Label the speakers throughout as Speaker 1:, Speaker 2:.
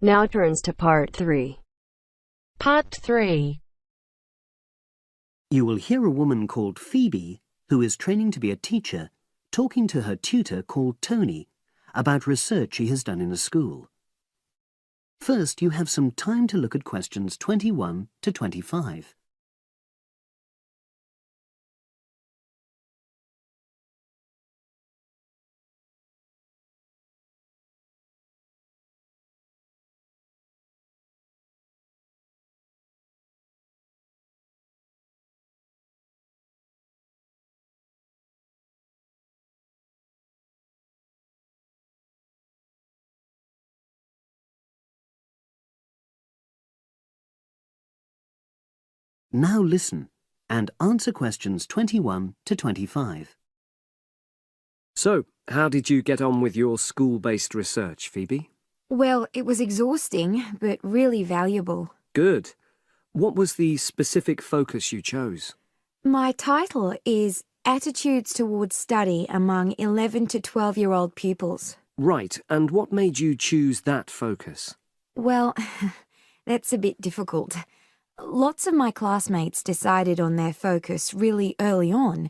Speaker 1: Now turns to Part 3.
Speaker 2: Part 3.
Speaker 3: You will hear a woman called Phoebe, who is training to be a teacher, talking to her tutor called Tony about research she has done in a school. First, you have some time to look at questions 21 to 25. Now listen and answer questions 21 to 25.
Speaker 4: So, how did you get on with your school-based research, Phoebe?
Speaker 5: Well, it was exhausting, but really valuable.
Speaker 4: Good. What was the specific focus you chose?
Speaker 5: My title is Attitudes Towards Study Among 11 to 12-year-old Pupils.
Speaker 4: Right, and what made you choose that focus?
Speaker 5: Well, that's a bit difficult. Lots of my classmates decided on their focus really early on,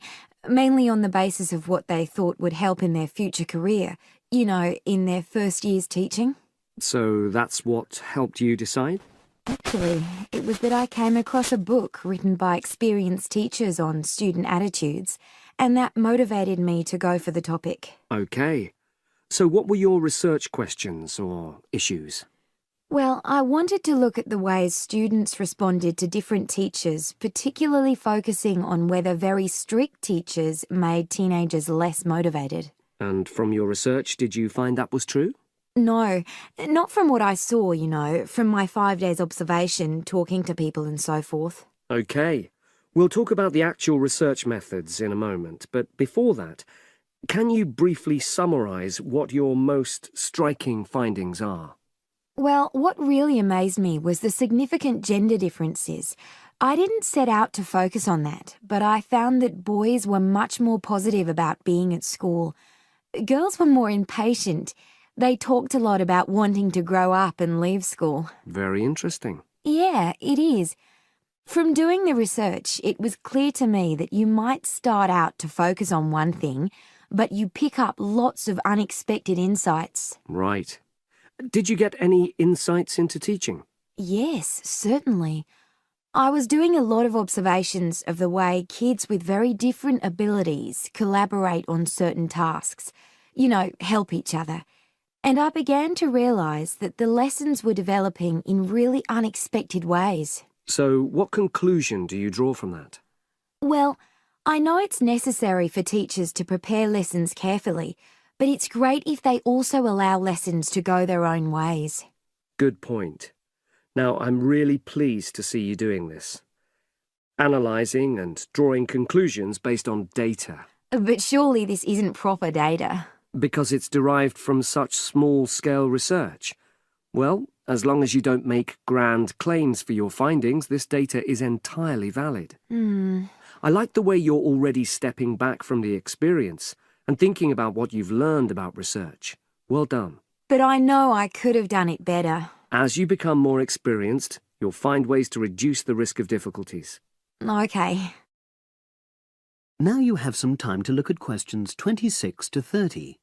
Speaker 5: mainly on the basis of what they thought would help in their future career, in their first year's teaching.
Speaker 4: So that's what helped you decide?
Speaker 5: Actually, it was that I came across a book written by experienced teachers on student attitudes, and that motivated me to go for the topic.
Speaker 4: Okay. So what were your research questions or issues?
Speaker 5: Well, I wanted to look at the ways students responded to different teachers, particularly focusing on whether very strict teachers made teenagers less motivated.
Speaker 4: And from your research, did you find that was true?
Speaker 5: No, not from what I saw, from my 5 days observation, talking to people and so forth.
Speaker 4: Okay. We'll talk about the actual research methods in a moment, but before that, can you briefly summarise what your most striking findings are?
Speaker 5: Well, what really amazed me was the significant gender differences. I didn't set out to focus on that, but I found that boys were much more positive about being at school. Girls were more impatient. They talked a lot about wanting to grow up and leave school.
Speaker 4: Very interesting.
Speaker 5: Yeah, it is. From doing the research, it was clear to me that you might start out to focus on one thing, but you pick up lots of unexpected insights.
Speaker 4: Right. Did you get any insights into teaching?
Speaker 5: Yes, certainly. I was doing a lot of observations of the way kids with very different abilities collaborate on certain tasks, help each other. And I began to realise that the lessons were developing in really unexpected ways.
Speaker 4: So what conclusion do you draw from that?
Speaker 5: Well, I know it's necessary for teachers to prepare lessons carefully, but it's great if they also allow lessons to go their own ways.
Speaker 4: Good point. Now, I'm really pleased to see you doing this. Analysing and drawing conclusions based on data.
Speaker 5: But surely this isn't proper data.
Speaker 4: Because it's derived from such small-scale research. Well, as long as you don't make grand claims for your findings, this data is entirely valid. I like the way you're already stepping back from the experience and thinking about what you've learned about research. Well done.
Speaker 5: But I know I could have done it better.
Speaker 4: As you become more experienced, you'll find ways to reduce the risk of difficulties.
Speaker 5: Okay.
Speaker 3: Now you have some time to look at questions 26 to 30.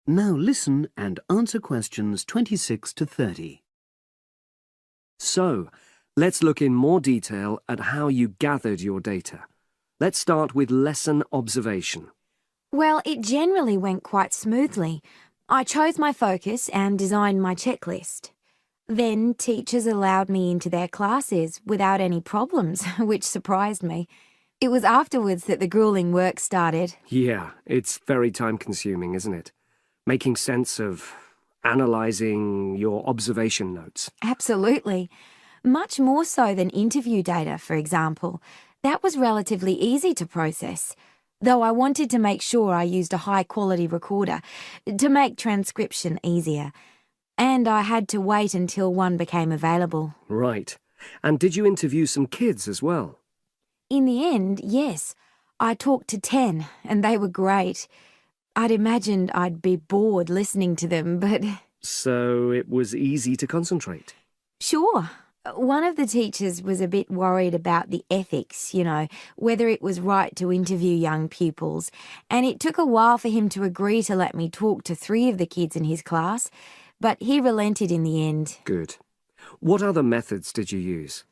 Speaker 3: Now listen and answer questions 26 to 30.
Speaker 4: So, let's look in more detail at how you gathered your data. Let's start with lesson observation.
Speaker 5: Well, it generally went quite smoothly. I chose my focus and designed my checklist. Then teachers allowed me into their classes without any problems, which surprised me. It was afterwards that the grueling work started.
Speaker 4: Yeah, it's very time-consuming, isn't it? Making sense of analysing your observation notes.
Speaker 5: Absolutely. Much more so than interview data, for example. That was relatively easy to process. though I wanted to make sure I used a high-quality recorder to make transcription easier. And I had to wait until one became available.
Speaker 4: Right. And did you interview some kids as well?
Speaker 5: In the end, yes. I talked to 10, and they were great. I'd imagined I'd be bored listening to them, but...
Speaker 4: So it was easy to concentrate?
Speaker 5: Sure. One of the teachers was a bit worried about the ethics, whether it was right to interview young pupils, and it took a while for him to agree to let me talk to 3 of the kids in his class, but he relented in the end.
Speaker 4: Good. What other methods did you use?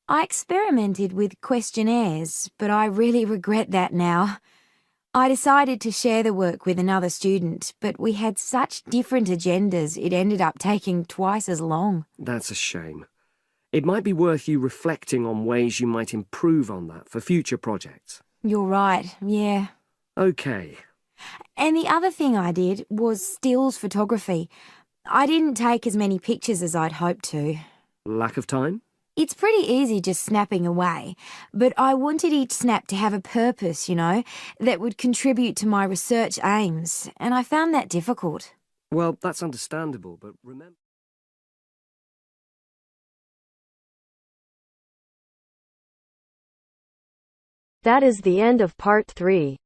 Speaker 5: I experimented with questionnaires, but I really regret that now. I decided to share the work with another student, but we had such different agendas it ended up taking twice as long.
Speaker 4: That's a shame. It might be worth you reflecting on ways you might improve on that for future projects.
Speaker 5: You're right, yeah.
Speaker 4: OK.
Speaker 5: And the other thing I did was stills photography. I didn't take as many pictures as I'd hoped to.
Speaker 4: Lack of time?
Speaker 5: It's pretty easy just snapping away, but I wanted each snap to have a purpose, that would contribute to my research aims, and I found that difficult.
Speaker 4: Well, that's understandable, but remember...
Speaker 1: That is the end of part 3.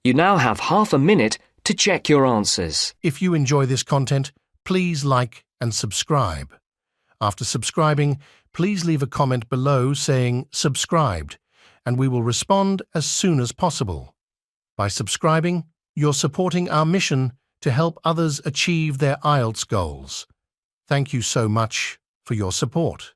Speaker 6: You now have half a minute to check your answers.
Speaker 7: If you enjoy this content, please like and subscribe. After subscribing, please leave a comment below saying subscribed, and we will respond as soon as possible. By subscribing, you're supporting our mission to help others achieve their IELTS goals. Thank you so much for your support.